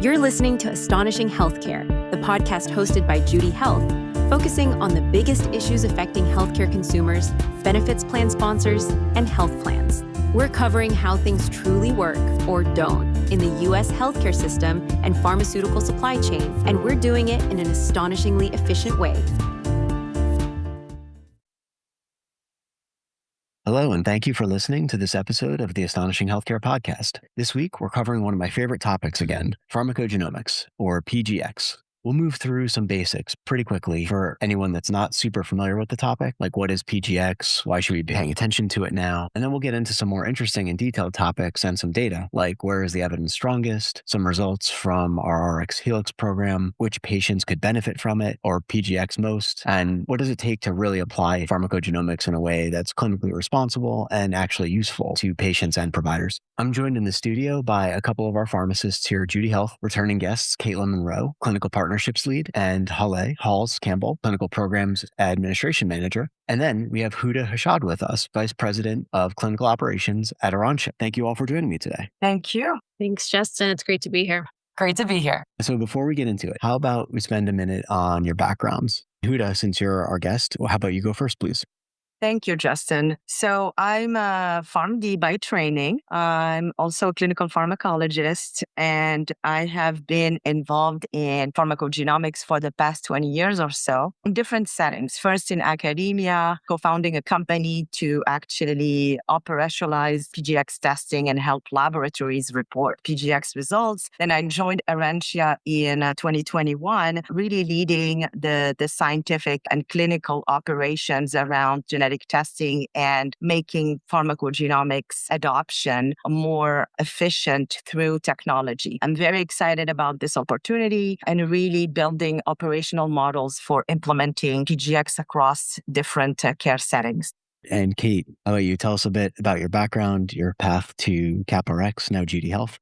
You're listening to Astonishing Healthcare, the podcast hosted by Judy Health, focusing on the biggest issues affecting healthcare consumers, benefits plan sponsors, and health plans. We're covering how things truly work or don't in the U.S. healthcare system and pharmaceutical supply chain, and we're doing it in an astonishingly efficient way. Hello, and thank you for listening to this episode of the Astonishing Healthcare Podcast. This week, we're covering one of my favorite topics again, pharmacogenomics, or PGX. We'll move through some basics pretty quickly for anyone that's not super familiar with the topic, like what is PGX, why should we be paying attention to it now, and then we'll get into some more interesting and detailed topics and some data, like where is the evidence strongest, some results from our RX Helix program, which patients could benefit from it, or PGX most, and what does it take to really apply pharmacogenomics in a way that's clinically responsible and actually useful to patients and providers. I'm joined in the studio by a couple of our pharmacists here at Judy Health, returning guests, Caitlin Monroe, clinical partnerships lead, and Halls Campbell, clinical programs administration manager. And then we have Huda Hashad with us, vice president of clinical operations at Arancha. Thank you all for joining me today. Thank you. Thanks, Justin. It's great to be here. Great to be here. So before we get into it, how about we spend a minute on your backgrounds? Huda, since you're our guest, how about you go first, please? Thank you, Justin. So I'm a PharmD by training. I'm also a clinical pharmacologist, and I have been involved in pharmacogenomics for the past 20 years or so in different settings. First in academia, co-founding a company to actually operationalize PGX testing and help laboratories report PGX results. Then I joined Arancha in 2021, really leading the scientific and clinical operations around genetic testing and making pharmacogenomics adoption more efficient through technology. I'm very excited about this opportunity and really building operational models for implementing PGX across different care settings. And Kate, how about you tell us a bit about your background, your path to CapRx, now Judy Health?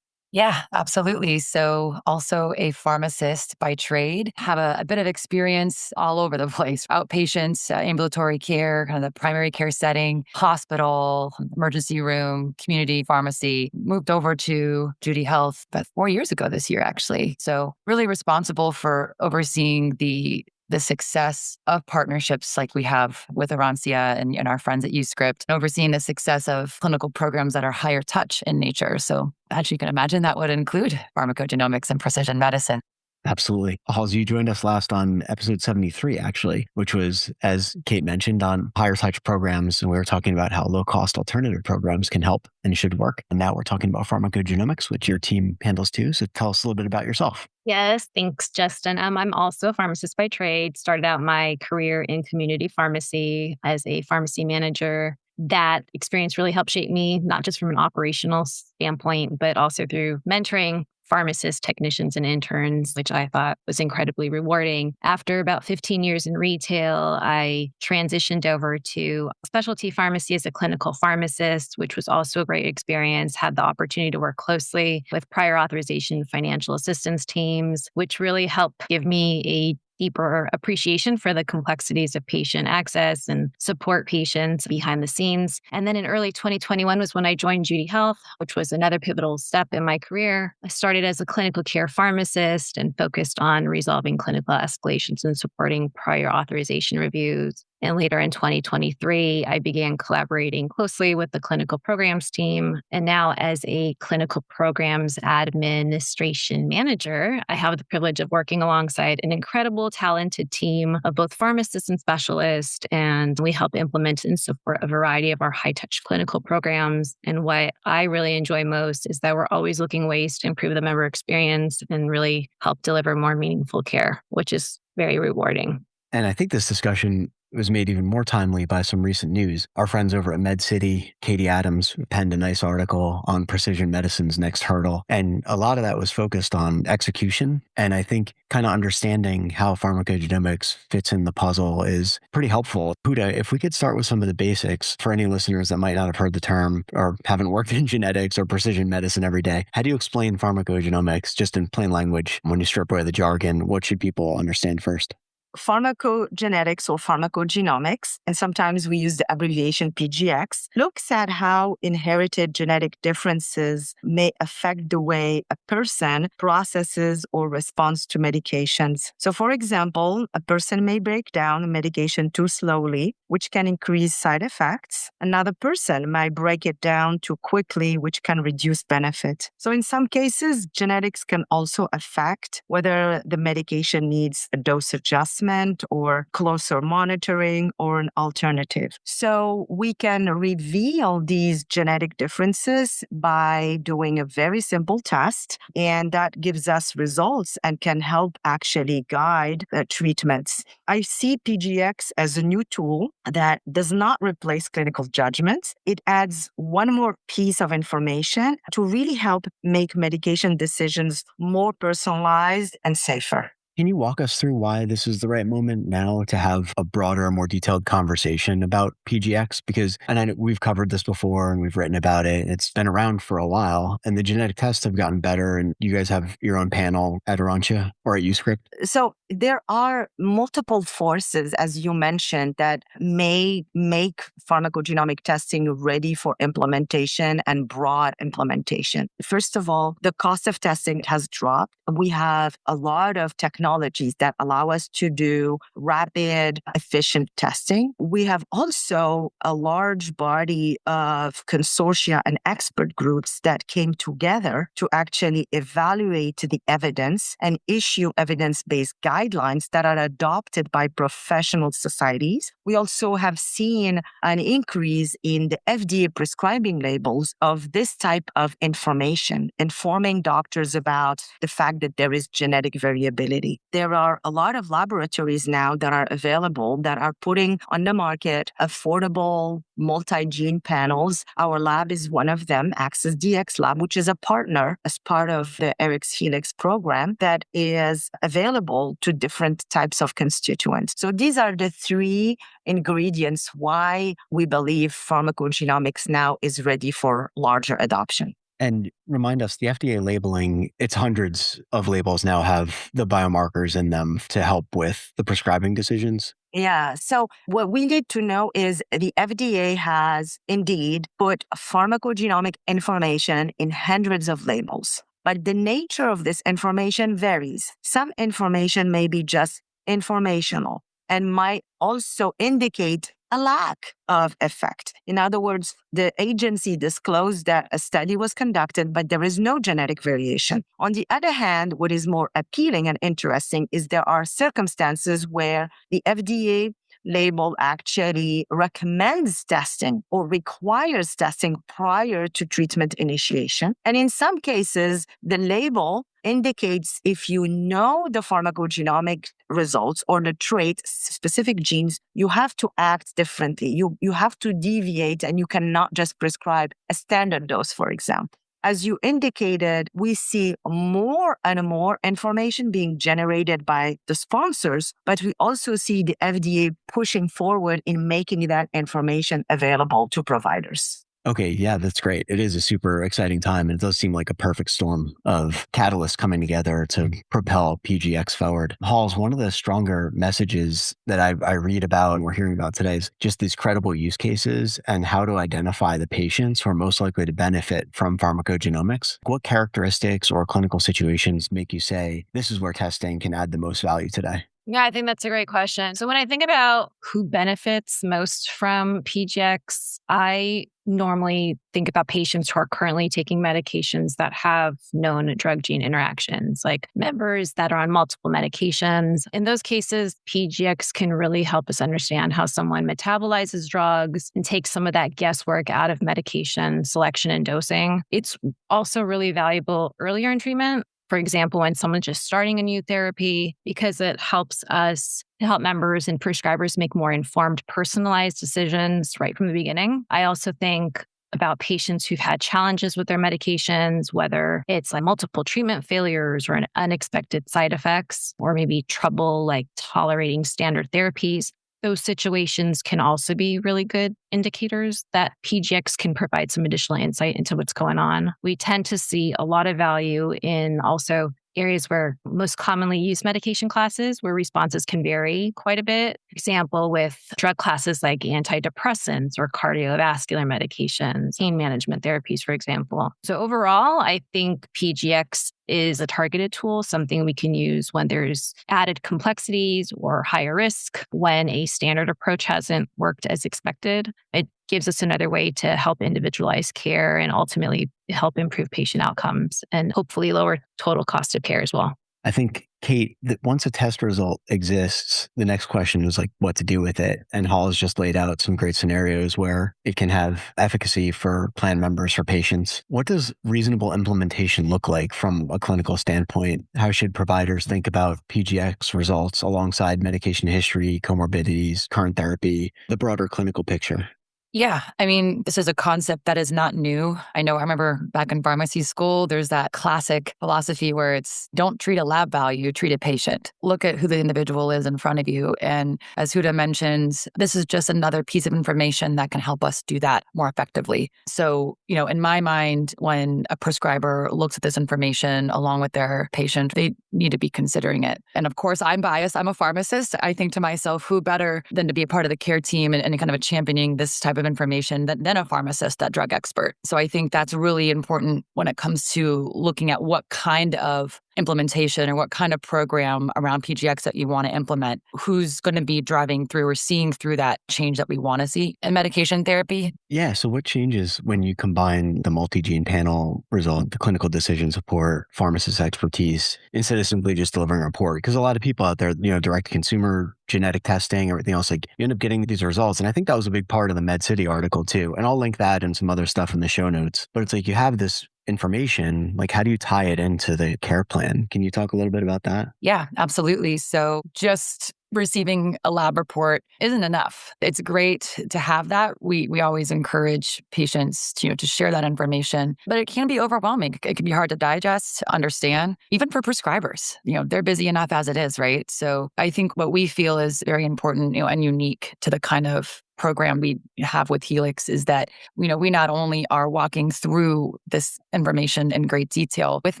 Yeah, absolutely. So also a pharmacist by trade, have a bit of experience all over the place, outpatients, ambulatory care, kind of the primary care setting, hospital, emergency room, community pharmacy, moved over to Judy Health about 4 years ago this year, actually. So really responsible for overseeing the success of partnerships like we have with Arancha and our friends at UScript, overseeing the success of clinical programs that are higher touch in nature. So as you can imagine, that would include pharmacogenomics and precision medicine. Absolutely. Halls, you joined us last on episode 73, actually, which was, as Kate mentioned, on higher touch programs. And we were talking about how low-cost alternative programs can help and should work. And now we're talking about pharmacogenomics, which your team handles too. So tell us a little bit about yourself. Yes, thanks, Justin. I'm also a pharmacist by trade. Started out my career in community pharmacy as a pharmacy manager. That experience really helped shape me, not just from an operational standpoint, but also through mentoring pharmacists, technicians, and interns, which I thought was incredibly rewarding. After about 15 years in retail, I transitioned over to specialty pharmacy as a clinical pharmacist, which was also a great experience. Had the opportunity to work closely with prior authorization financial assistance teams, which really helped give me a deeper appreciation for the complexities of patient access and support patients behind the scenes. And then in early 2021 was when I joined Judy Health, which was another pivotal step in my career. I started as a clinical care pharmacist and focused on resolving clinical escalations and supporting prior authorization reviews. And later in 2023, I began collaborating closely with the clinical programs team. And now as a clinical programs administration manager, I have the privilege of working alongside an incredible, talented team of both pharmacists and specialists. And we help implement and support a variety of our high-touch clinical programs. And what I really enjoy most is that we're always looking ways to improve the member experience and really help deliver more meaningful care, which is very rewarding. And I think this discussion was made even more timely by some recent news. Our friends over at MedCity, Katie Adams, penned a nice article on precision medicine's next hurdle. And a lot of that was focused on execution. And I think kind of understanding how pharmacogenomics fits in the puzzle is pretty helpful. Huda, if we could start with some of the basics for any listeners that might not have heard the term or haven't worked in genetics or precision medicine every day, how do you explain pharmacogenomics just in plain language? When you strip away the jargon, what should people understand first? pharmacogenetics or pharmacogenomics, and sometimes we use the abbreviation PGX, looks at how inherited genetic differences may affect the way a person processes or responds to medications. So, for example, a person may break down a medication too slowly, which can increase side effects. Another person might break it down too quickly, which can reduce benefit. So in some cases, genetics can also affect whether the medication needs a dose adjustment or closer monitoring or an alternative. So we can reveal these genetic differences by doing a very simple test, and that gives us results and can help actually guide treatments. I see PGX as a new tool that does not replace clinical judgment. It adds one more piece of information to really help make medication decisions more personalized and safer. Can you walk us through why this is the right moment now to have a broader, more detailed conversation about PGX? Because, and I know we've covered this before and we've written about it. It's been around for a while and the genetic tests have gotten better and you guys have your own panel at Arantia or at UScript. So there are multiple forces, as you mentioned, that may make pharmacogenomic testing ready for implementation and broad implementation. First of all, the cost of testing has dropped. We have a lot of technologies that allow us to do rapid, efficient testing. We have also a large body of consortia and expert groups that came together to actually evaluate the evidence and issue evidence-based guidelines that are adopted by professional societies. We also have seen an increase in the FDA prescribing labels of this type of information, informing doctors about the fact that there is genetic variability. There are a lot of laboratories now that are available that are putting on the market affordable multi-gene panels. Our lab is one of them, Access DX Lab, which is a partner as part of the Eric's Helix program that is available to different types of constituents. So these are the three ingredients why we believe pharmacogenomics now is ready for larger adoption. And remind us, the FDA labeling, it's hundreds of labels now have the biomarkers in them to help with the prescribing decisions. Yeah. So what we need to know is the FDA has indeed put pharmacogenomic information in hundreds of labels. But the nature of this information varies. Some information may be just informational and might also indicate a lack of effect. In other words, the agency disclosed that a study was conducted, but there is no genetic variation. On the other hand, what is more appealing and interesting is there are circumstances where the FDA label actually recommends testing or requires testing prior to treatment initiation. And in some cases, the label indicates if you know the pharmacogenomic results or the traits, specific genes, you have to act differently. You have to deviate and you cannot just prescribe a standard dose, for example. As you indicated, we see more and more information being generated by the sponsors, but we also see the FDA pushing forward in making that information available to providers. Okay, yeah, that's great. It is a super exciting time. And it does seem like a perfect storm of catalysts coming together to propel PGX forward. Halls, one of the stronger messages that I read about and we're hearing about today is just these credible use cases and how to identify the patients who are most likely to benefit from pharmacogenomics. What characteristics or clinical situations make you say this is where testing can add the most value today? Yeah, I think that's a great question. So when I think about who benefits most from PGX, I normally think about patients who are currently taking medications that have known drug-gene interactions, like members that are on multiple medications. In those cases, PGX can really help us understand how someone metabolizes drugs and take some of that guesswork out of medication selection and dosing. It's also really valuable earlier in treatment. For example, when someone's just starting a new therapy, because it helps us to help members and prescribers make more informed, personalized decisions right from the beginning. I also think about patients who've had challenges with their medications, whether it's like multiple treatment failures or an unexpected side effects, or maybe trouble like tolerating standard therapies. Those situations can also be really good indicators that PGX can provide some additional insight into what's going on. We tend to see a lot of value in also areas where most commonly used medication classes where responses can vary quite a bit. For example, with drug classes like antidepressants or cardiovascular medications, pain management therapies, for example. So overall, I think PGX is a targeted tool, something we can use when there's added complexities or higher risk, when a standard approach hasn't worked as expected. It gives us another way to help individualize care and ultimately help improve patient outcomes and hopefully lower total cost of care as well. I think, Kate, that once a test result exists, the next question is like what to do with it. And Hall has just laid out some great scenarios where it can have efficacy for plan members, for patients. What does reasonable implementation look like from a clinical standpoint? How should providers think about PGX results alongside medication history, comorbidities, current therapy, the broader clinical picture? Yeah, I mean, this is a concept that is not new. I remember back in pharmacy school, there's that classic philosophy where it's don't treat a lab value, treat a patient. Look at who the individual is in front of you. And as Huda mentions, this is just another piece of information that can help us do that more effectively. So, in my mind, when a prescriber looks at this information along with their patient, they need to be considering it. And of course, I'm biased. I'm a pharmacist. I think to myself, who better than to be a part of the care team and kind of championing this type of information than a pharmacist, that drug expert. So I think that's really important when it comes to looking at what kind of implementation or what kind of program around PGX that you want to implement, who's going to be driving through or seeing through that change that we want to see in medication therapy. Yeah. So what changes when you combine the multi-gene panel result, the clinical decision support, pharmacist expertise, instead of simply just delivering a report? Because a lot of people out there, direct consumer genetic testing, everything else, like you end up getting these results. And I think that was a big part of the MedCity article too. And I'll link that and some other stuff in the show notes. But it's like you have this information, like how do you tie it into the care plan? Can you talk a little bit about that? Yeah, absolutely. So just receiving a lab report isn't enough. It's great to have that. We always encourage patients to share that information, but it can be overwhelming. It can be hard to digest, understand, even for prescribers. They're busy enough as it is, right? So I think what we feel is very important, and unique to the kind of program we have with Helix is that, we not only are walking through this information in great detail with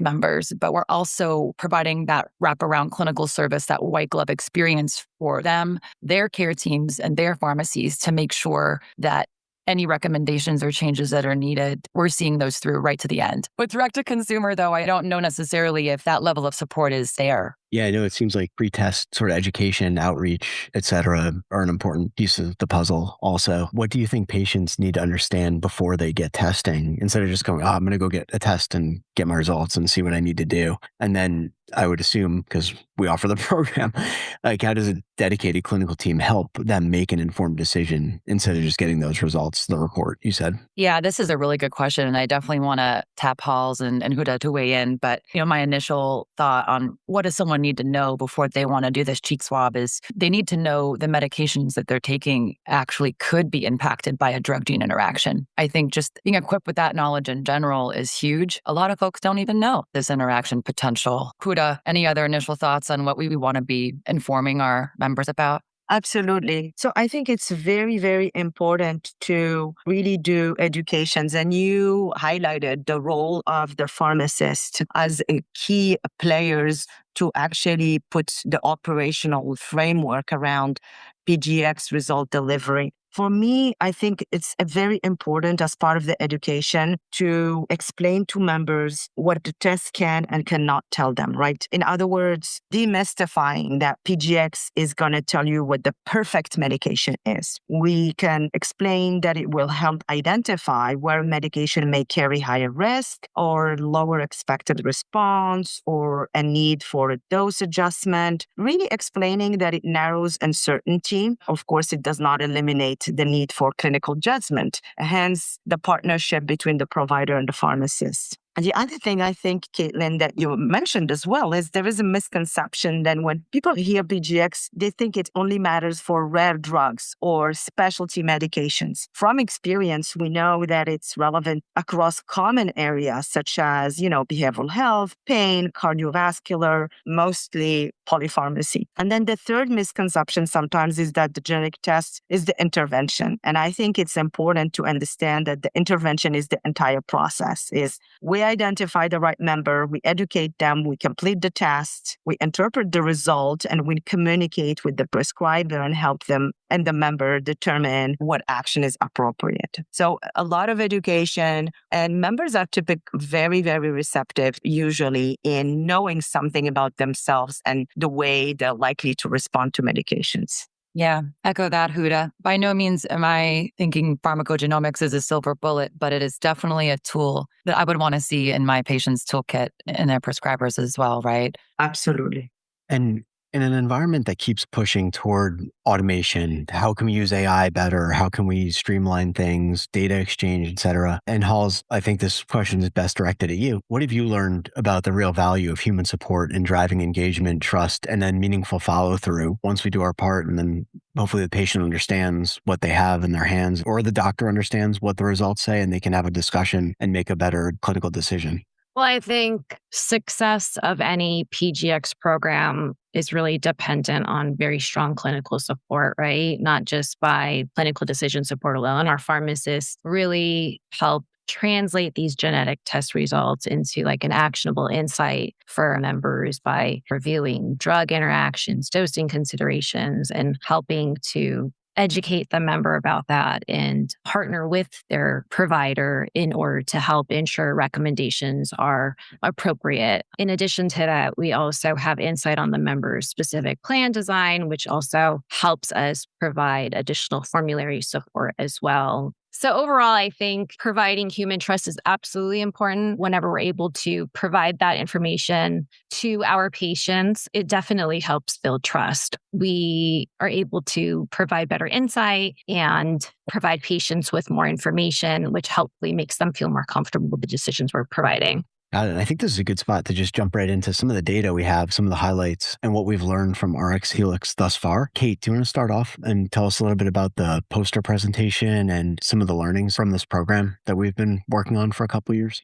members, but we're also providing that wraparound clinical service, that white glove experience for them, their care teams, and their pharmacies to make sure that any recommendations or changes that are needed, we're seeing those through right to the end. With direct to consumer, though, I don't know necessarily if that level of support is there. Yeah, I know it seems like pre-test sort of education, outreach, et cetera, are an important piece of the puzzle also. What do you think patients need to understand before they get testing instead of just going, I'm going to go get a test and get my results and see what I need to do? And then I would assume, because we offer the program, like how does a dedicated clinical team help them make an informed decision instead of just getting those results, the report you said? Yeah, this is a really good question. And I definitely want to tap Halls and Huda to weigh in. But, my initial thought on what does someone need to know before they want to do this cheek swab is they need to know the medications that they're taking actually could be impacted by a drug-gene interaction. I think just being equipped with that knowledge in general is huge. A lot of folks don't even know this interaction potential. Huda, any other initial thoughts on what we want to be informing our members about? Absolutely. So I think it's very, very important to really do educations. And you highlighted the role of the pharmacist as a key players to actually put the operational framework around PGX result delivery. For me, I think it's very important as part of the education to explain to members what the test can and cannot tell them, right? In other words, demystifying that PGX is going to tell you what the perfect medication is. We can explain that it will help identify where medication may carry higher risk or lower expected response or a need for a dose adjustment, really explaining that it narrows uncertainty. Of course, it does not eliminate the need for clinical judgment, hence the partnership between the provider and the pharmacist. And the other thing I think, Caitlin, that you mentioned as well is there is a misconception that when people hear PGX, they think it only matters for rare drugs or specialty medications. From experience, we know that it's relevant across common areas such as, behavioral health, pain, cardiovascular, mostly polypharmacy. And then the third misconception sometimes is that the genetic test is the intervention. And I think it's important to understand that the intervention is the entire process, is where we identify the right member, we educate them, we complete the test, we interpret the result, and we communicate with the prescriber and help them and the member determine what action is appropriate. So a lot of education, and members are typically very, very receptive usually in knowing something about themselves and the way they're likely to respond to medications. Yeah, echo that, Huda. By no means am I thinking pharmacogenomics is a silver bullet, but it is definitely a tool that I would want to see in my patients' toolkit and their prescribers as well, right? Absolutely. And in an environment that keeps pushing toward automation, how can we use AI better? How can we streamline things, data exchange, et cetera? And Halls, I think this question is best directed at you. What have you learned about the real value of human support in driving engagement, trust, and then meaningful follow through once we do our part? And then hopefully the patient understands what they have in their hands, or the doctor understands what the results say, and they can have a discussion and make a better clinical decision. Well, I think success of any PGX program is really dependent on very strong clinical support, right? Not just by clinical decision support alone. Our pharmacists really help translate these genetic test results into like an actionable insight for our members by reviewing drug interactions, dosing considerations, and helping to educate the member about that and partner with their provider in order to help ensure recommendations are appropriate. In addition to that, we also have insight on the member's specific plan design, which also helps us provide additional formulary support as well. So overall, I think providing human trust is absolutely important. Whenever we're able to provide that information to our patients, it definitely helps build trust. We are able to provide better insight and provide patients with more information, which hopefully makes them feel more comfortable with the decisions we're providing. Got it. I think this is a good spot to just jump right into some of the data we have, some of the highlights, and what we've learned from RX Helix thus far. Kate, do you want to start off and tell us a little bit about the poster presentation and some of the learnings from this program that we've been working on for a couple of years?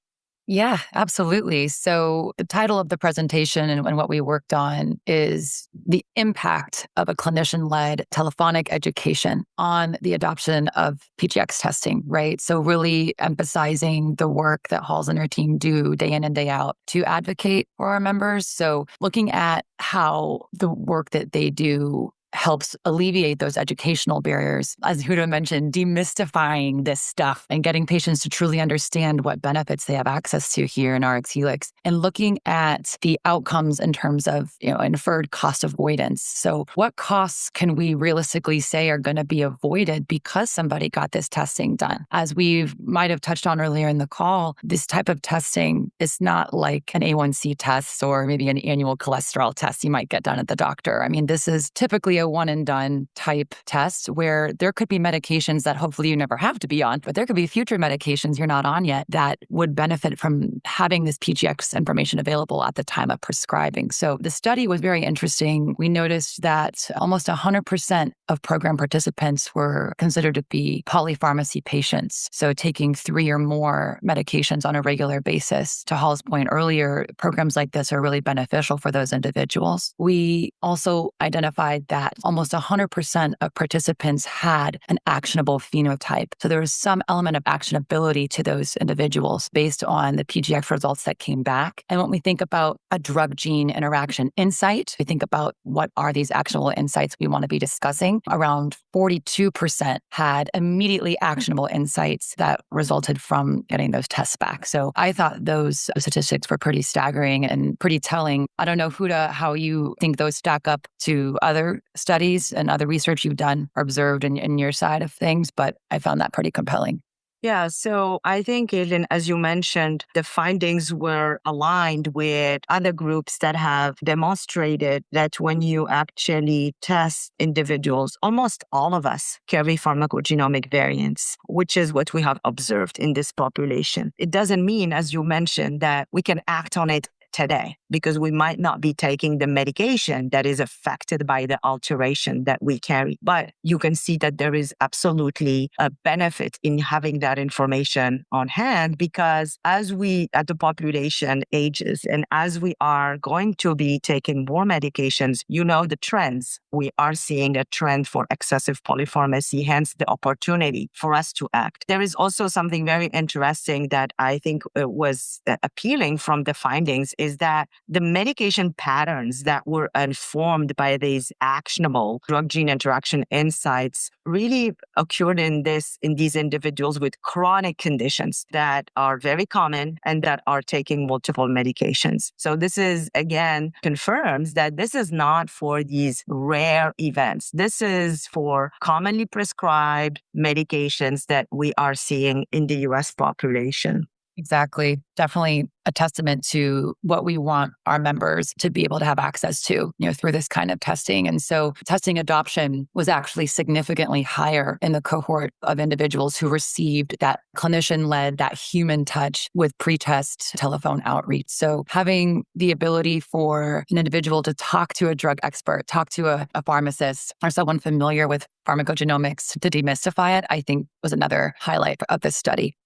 Yeah, absolutely. So the title of the presentation and what we worked on is the impact of a clinician-led telephonic education on the adoption of PGX testing, right? So really emphasizing the work that Halls and her team do day in and day out to advocate for our members. So looking at how the work that they do helps alleviate those educational barriers. As Huda mentioned, demystifying this stuff and getting patients to truly understand what benefits they have access to here in RX Helix, and looking at the outcomes in terms of, inferred cost avoidance. So what costs can we realistically say are going to be avoided because somebody got this testing done? As we might have touched on earlier in the call, this type of testing is not like an A1C test or maybe an annual cholesterol test you might get done at the doctor. I mean, this is typically a one and done type test where there could be medications that hopefully you never have to be on, but there could be future medications you're not on yet that would benefit from having this PGX information available at the time of prescribing. So the study was very interesting. We noticed that almost 100% of program participants were considered to be polypharmacy patients. So taking 3 or more medications on a regular basis. To Hall's point earlier, programs like this are really beneficial for those individuals. We also identified that almost 100% of participants had an actionable phenotype. So there was some element of actionability to those individuals based on the PGX results that came back. And when we think about a drug-gene interaction insight, we think about what are these actionable insights we want to be discussing. Around 42% had immediately actionable insights that resulted from getting those tests back. So I thought those statistics were pretty staggering and pretty telling. I don't know, Huda, how you think those stack up to other studies and other research you've done or observed in your side of things, but I found that pretty compelling. Yeah, so I think, Aileen, as you mentioned, the findings were aligned with other groups that have demonstrated that when you actually test individuals, almost all of us carry pharmacogenomic variants, which is what we have observed in this population. It doesn't mean, as you mentioned, that we can act on it today, because we might not be taking the medication that is affected by the alteration that we carry. But you can see that there is absolutely a benefit in having that information on hand, because as the population ages and as we are going to be taking more medications, the trends. We are seeing a trend for excessive polypharmacy, hence the opportunity for us to act. There is also something very interesting that I think was appealing from the findings, is that the medication patterns that were informed by these actionable drug-gene interaction insights really occurred in these individuals with chronic conditions that are very common and that are taking multiple medications. So this is, again, confirms that this is not for these rare events. This is for commonly prescribed medications that we are seeing in the US population. Exactly. Definitely a testament to what we want our members to be able to have access to, through this kind of testing. And so testing adoption was actually significantly higher in the cohort of individuals who received that clinician-led, that human touch with pre-test telephone outreach. So having the ability for an individual to talk to a drug expert, talk to a pharmacist or someone familiar with pharmacogenomics to demystify it, I think was another highlight of this study.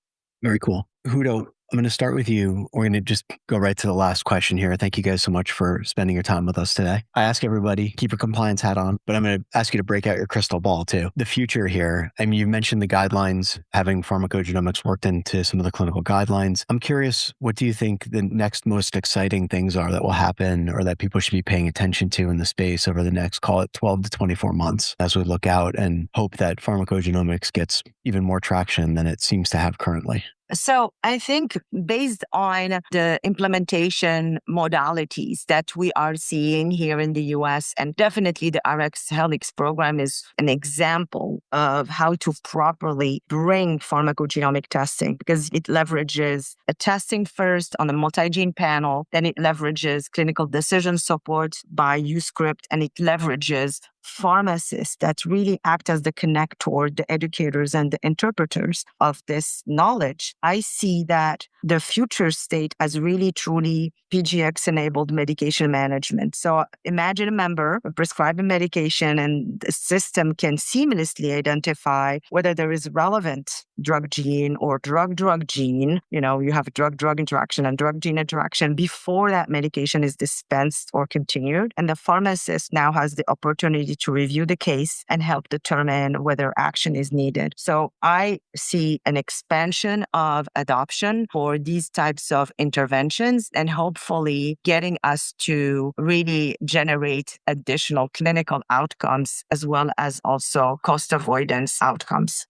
Very cool. Huda, I'm going to start with you. We're going to just go right to the last question here. Thank you guys so much for spending your time with us today. I ask everybody, keep your compliance hat on, but I'm going to ask you to break out your crystal ball too. The future here, you mentioned the guidelines, having pharmacogenomics worked into some of the clinical guidelines. I'm curious, what do you think the next most exciting things are that will happen or that people should be paying attention to in the space over the next, call it 12 to 24 months, as we look out and hope that pharmacogenomics gets even more traction than it seems to have currently? So I think based on the implementation modalities that we are seeing here in the US, and definitely the RX Helix program is an example of how to properly bring pharmacogenomic testing, because it leverages a testing first on a multi-gene panel, then it leverages clinical decision support by UScript, and it leverages pharmacists that really act as the connector, the educators and the interpreters of this knowledge. I see that the future state as really truly PGX-enabled medication management. So imagine a member prescribing medication and the system can seamlessly identify whether there is relevant drug gene or drug-drug gene. You have drug-drug interaction and drug-gene interaction before that medication is dispensed or continued. And the pharmacist now has the opportunity to review the case and help determine whether action is needed. So I see an expansion of adoption for these types of interventions and hopefully getting us to really generate additional clinical outcomes as well as also cost avoidance outcomes.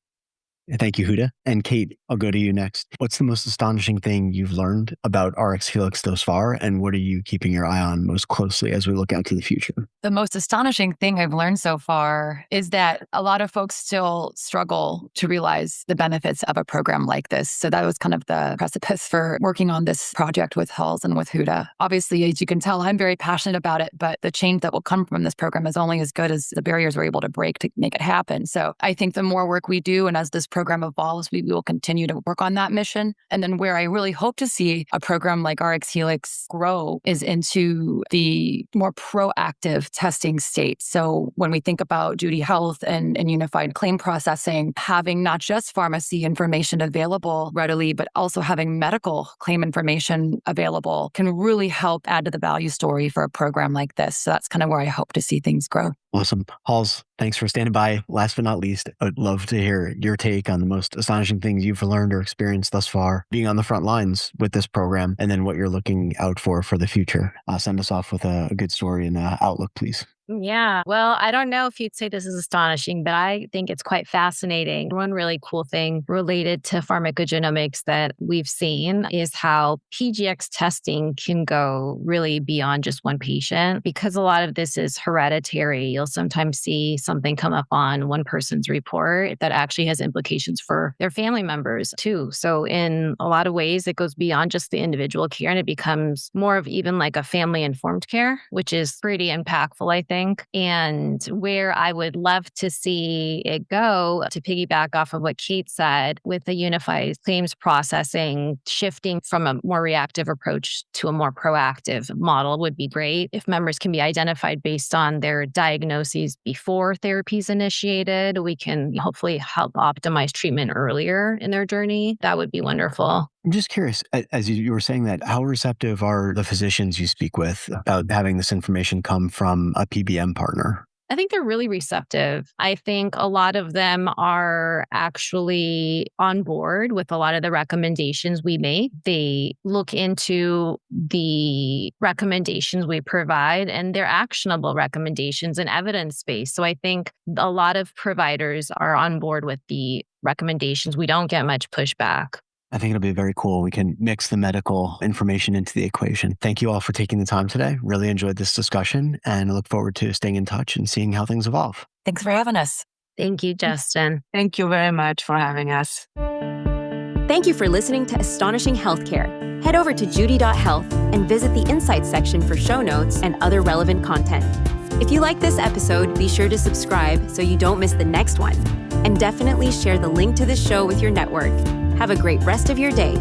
Thank you, Huda. And Kate, I'll go to you next. What's the most astonishing thing you've learned about RX Helix thus far? And what are you keeping your eye on most closely as we look out to the future? The most astonishing thing I've learned so far is that a lot of folks still struggle to realize the benefits of a program like this. So that was kind of the precipice for working on this project with Halls and with Huda. Obviously, as you can tell, I'm very passionate about it, but the change that will come from this program is only as good as the barriers we're able to break to make it happen. So I think the more work we do, and as this program evolves, we will continue to work on that mission. And then where I really hope to see a program like RX Helix grow is into the more proactive testing state. So when we think about Judy Health and unified claim processing, having not just pharmacy information available readily, but also having medical claim information available can really help add to the value story for a program like this. So that's kind of where I hope to see things grow. Awesome. Halls, thanks for standing by. Last but not least, I'd love to hear your take on the most astonishing things you've learned or experienced thus far, being on the front lines with this program, and then what you're looking out for the future. Send us off with a good story and outlook, please. Yeah. Well, I don't know if you'd say this is astonishing, but I think it's quite fascinating. One really cool thing related to pharmacogenomics that we've seen is how PGX testing can go really beyond just one patient, because a lot of this is hereditary. You'll sometimes see something come up on one person's report that actually has implications for their family members too. So in a lot of ways, it goes beyond just the individual care and it becomes more of even like a family informed care, which is pretty impactful, I think. think. And where I would love to see it go, to piggyback off of what Kate said, with the unified claims processing, shifting from a more reactive approach to a more proactive model would be great. If members can be identified based on their diagnoses before therapy is initiated, we can hopefully help optimize treatment earlier in their journey. That would be wonderful. I'm just curious, as you were saying that, how receptive are the physicians you speak with about having this information come from a PBM partner? I think they're really receptive. I think a lot of them are actually on board with a lot of the recommendations we make. They look into the recommendations we provide, and they're actionable recommendations and evidence-based. So I think a lot of providers are on board with the recommendations. We don't get much pushback. I think it'll be very cool. We can mix the medical information into the equation. Thank you all for taking the time today. Really enjoyed this discussion and I look forward to staying in touch and seeing how things evolve. Thanks for having us. Thank you, Justin. Thank you very much for having us. Thank you for listening to Astonishing Healthcare. Head over to judy.health and visit the Insights section for show notes and other relevant content. If you like this episode, be sure to subscribe so you don't miss the next one. And definitely share the link to this show with your network. Have a great rest of your day.